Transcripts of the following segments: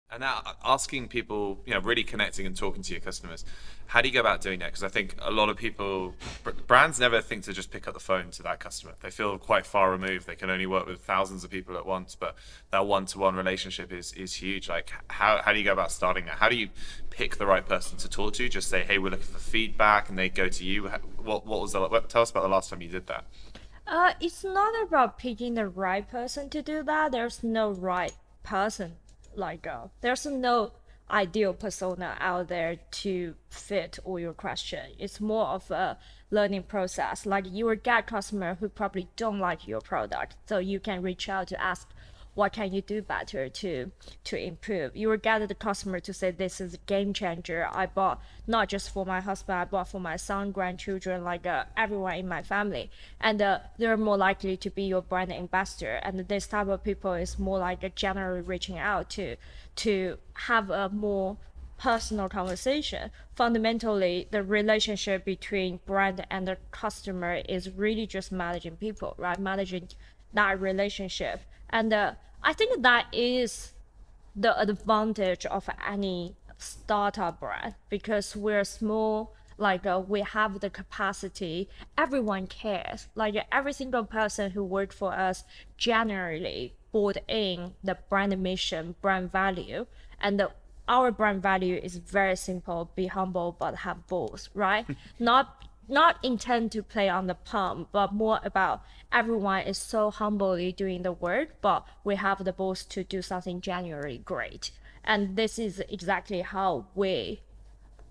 And now asking people, really connecting and talking to your customers, how do you go about doing that? Because I think a lot of people, brands never think to just pick up the phone to that customer. They feel quite far removed. They can only work with thousands of people at once, but that one-to-one relationship is huge. Like, how do you go about starting that? How do you pick the right person to talk to? Just say, hey, we're looking for feedback, and they go to you. What was tell us about the last time you did that? It's not about picking the right person to do that. There's no right person. There's no ideal persona out there to fit all your question. It's more of a learning process. Like you will get customer who probably don't like your product, so you can reach out to ask what can you do better to improve. You will get the customer to say this is a game changer. I bought not just for my husband, I bought for my son, grandchildren, everyone in my family. And they're more likely to be your brand ambassador. And this type of people is more like a generally reaching out to have a more personal conversation. Fundamentally, the relationship between brand and the customer is really just managing people, right? Managing that relationship. And I think that is the advantage of any startup brand because we're small, we have the capacity, everyone cares, like every single person who worked for us generally bought in the brand mission, brand value. And our brand value is very simple: be humble but have balls, right? Not intend to play on the pump, but more about everyone is so humbly doing the work, but we have the balls to do something genuinely great. And this is exactly how we,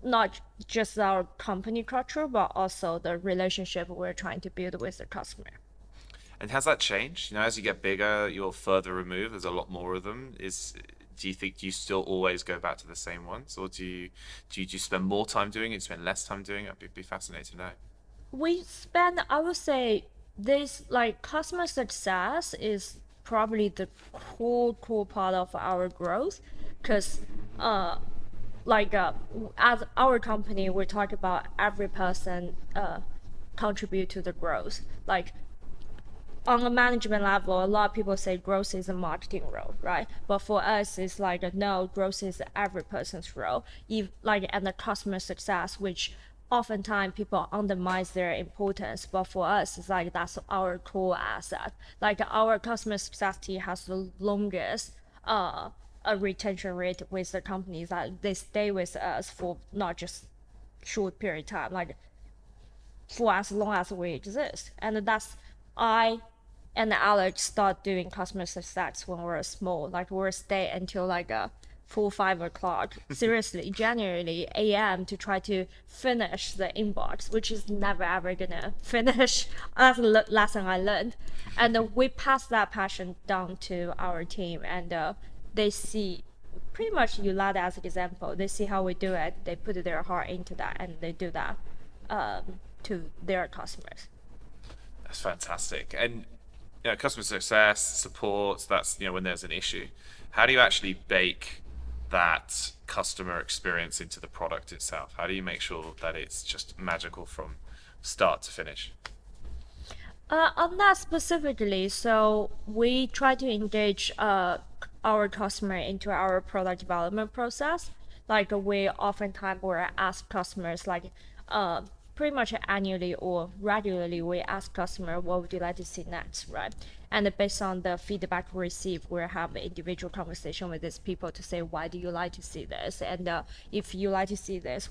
not just our company culture, but also the relationship we're trying to build with the customer. And has that changed? As you get bigger, you're further removed. There's a lot more of them. Do you think you still always go back to the same ones, or do you spend more time doing it, spend less time doing it? I'd be fascinated to know. We spend, I would say, this like customer success is probably the core part of our growth because uh like uh, as our company we talk about every person contribute to the growth. Like on a management level, a lot of people say growth is a marketing role, right? But for us, it's like no, growth is every person's role. If and the customer success, which oftentimes people undermine their importance, but for us, it's like that's our core asset. Like our customer success team has the longest a retention rate with the companies that they stay with us for not just short period of time, like for as long as we exist. And that's I and Alex start doing customer success when we're small. Like we'll stay until like a 4 5 o'clock. Seriously, January AM to try to finish the inbox, which is never ever gonna finish. That's a lesson I learned, and we pass that passion down to our team, and they see pretty much you led as an example. They see how we do it. They put their heart into that, and they do that to their customers. That's fantastic. And customer success, support, that's when there's an issue. How do you actually bake that customer experience into the product itself? How do you make sure that it's just magical from start to finish? On that specifically, so we try to engage our customer into our product development process. Like we oftentimes will ask customers uh, pretty much annually or regularly we ask customer what would you like to see next, right? And based on the feedback we receive, we'll have an individual conversation with these people to say why do you like to see this, and if you like to see this,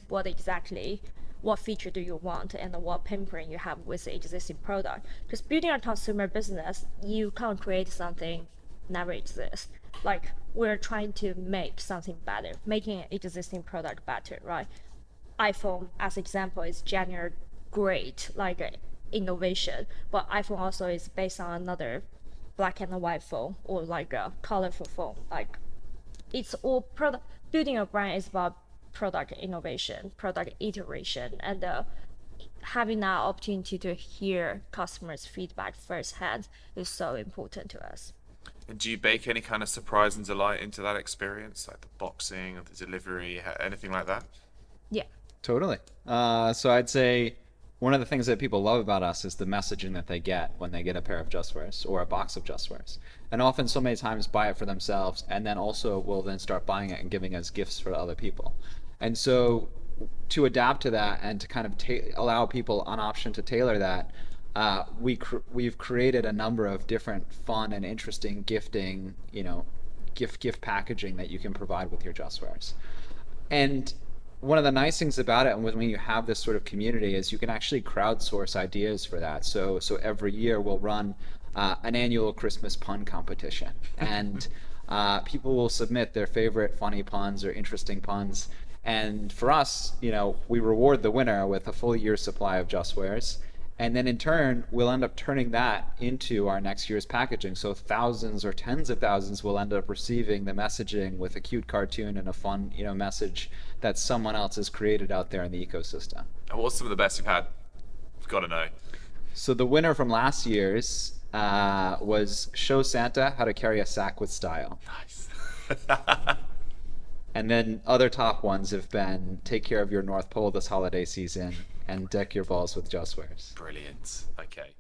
what feature do you want and what pain point you have with the existing product. Because building a consumer business, you can't create something never exists. Like we're trying to make something better, making an existing product better, right? iPhone, as example, is general great innovation, but iPhone also is based on another black and white phone or like a colorful phone. Like it's all product. Building a brand is about product innovation, product iteration, and having that opportunity to hear customers' feedback firsthand is so important to us. And do you bake any kind of surprise and delight into that experience, like the boxing or the delivery, anything like that? Yeah. Totally. So I'd say one of the things that people love about us is the messaging that they get when they get a pair of JustWears or a box of JustWears. And often so many times buy it for themselves and then also will then start buying it and giving us gifts for other people. And so to adapt to that and to kind of allow people an option to tailor that, we've created a number of different fun and interesting gifting, gift packaging that you can provide with your JustWears. And one of the nice things about it, and when you have this sort of community, is you can actually crowdsource ideas for that. So every year we'll run an annual Christmas pun competition, and people will submit their favorite funny puns or interesting puns. And for us, we reward the winner with a full year's supply of JustWears. And then in turn, we'll end up turning that into our next year's packaging. So thousands or tens of thousands will end up receiving the messaging with a cute cartoon and a fun, message that someone else has created out there in the ecosystem. And what's some of the best you've had? I've got to know. So the winner from last year's was Show Santa How to Carry a Sack with Style. Nice. And then other top ones have been Take Care of Your North Pole this holiday season and Deck Your Balls with JustWears. Brilliant. Okay.